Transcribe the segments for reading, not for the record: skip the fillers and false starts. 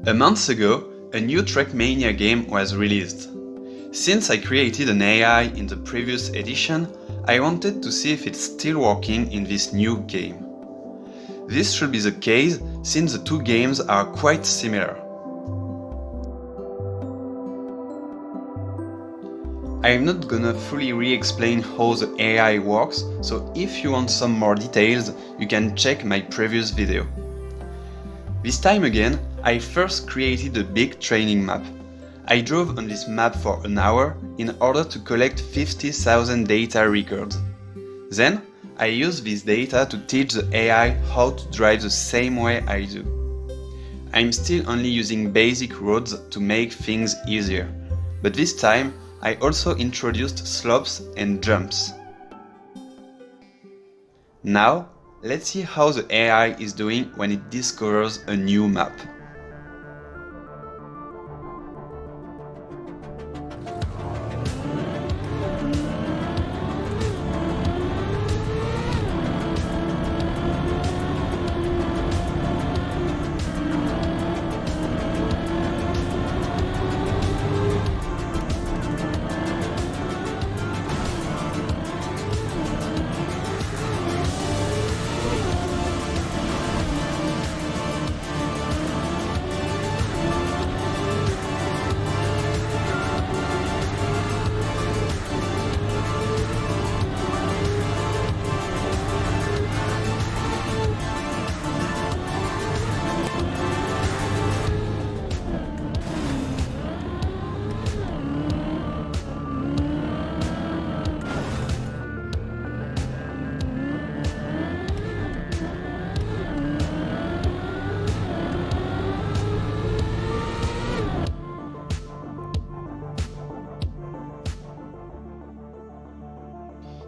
A month ago, a new Trackmania game was released. Since I created an AI in the previous edition, I wanted to see if it's still working in this new game. This should be the case since the two games are quite similar. I'm not gonna fully re-explain how the AI works, so if you want some more details, you can check my previous video. This time again, I first created a big training map. I drove on this map for an hour in order to collect 50,000 data records. Then, I used this data to teach the AI how to drive the same way I do. I'm still only using basic roads to make things easier, but this time I also introduced slopes and jumps. Now, let's see how the AI is doing when it discovers a new map.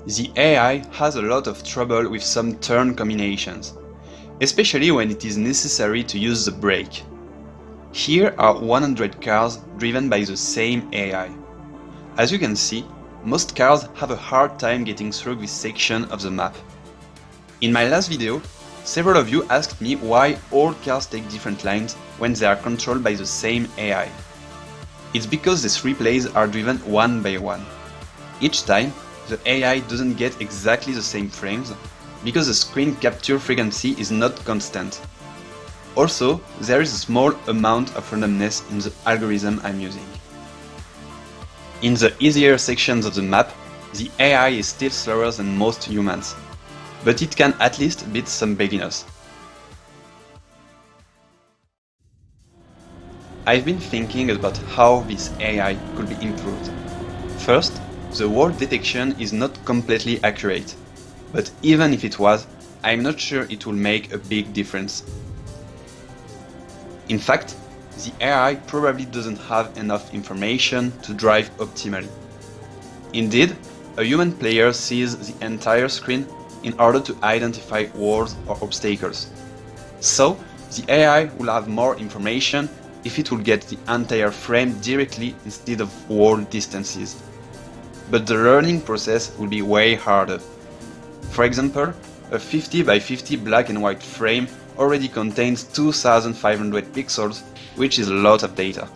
The AI has a lot of trouble with some turn combinations, especially when it is necessary to use the brake. Here are 100 cars driven by the same AI. As you can see, most cars have a hard time getting through this section of the map. In my last video, several of you asked me why all cars take different lines when they are controlled by the same AI. It's because these replays are driven one by one. Each time, the AI doesn't get exactly the same frames, because the screen capture frequency is not constant. Also, there is a small amount of randomness in the algorithm I'm using. In the easier sections of the map, the AI is still slower than most humans, but it can at least beat some beginners. I've been thinking about how this AI could be improved. First, the wall detection is not completely accurate, but even if it was, I'm not sure it will make a big difference. In fact, the AI probably doesn't have enough information to drive optimally. Indeed, a human player sees the entire screen in order to identify walls or obstacles. So, the AI will have more information if it will get the entire frame directly instead of wall distances. But the learning process will be way harder. For example, a 50 by 50 black and white frame already contains 2500 pixels, which is a lot of data.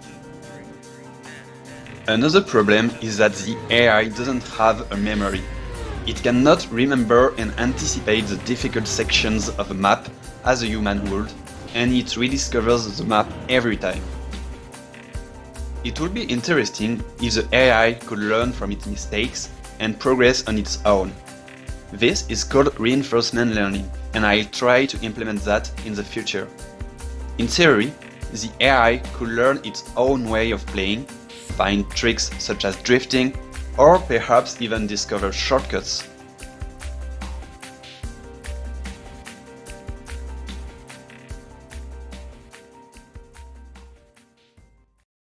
Another problem is that the AI doesn't have a memory. It cannot remember and anticipate the difficult sections of a map as a human would, and it rediscovers the map every time. It would be interesting if the AI could learn from its mistakes and progress on its own. This is called reinforcement learning, and I'll try to implement that in the future. In theory, the AI could learn its own way of playing, find tricks such as drifting, or perhaps even discover shortcuts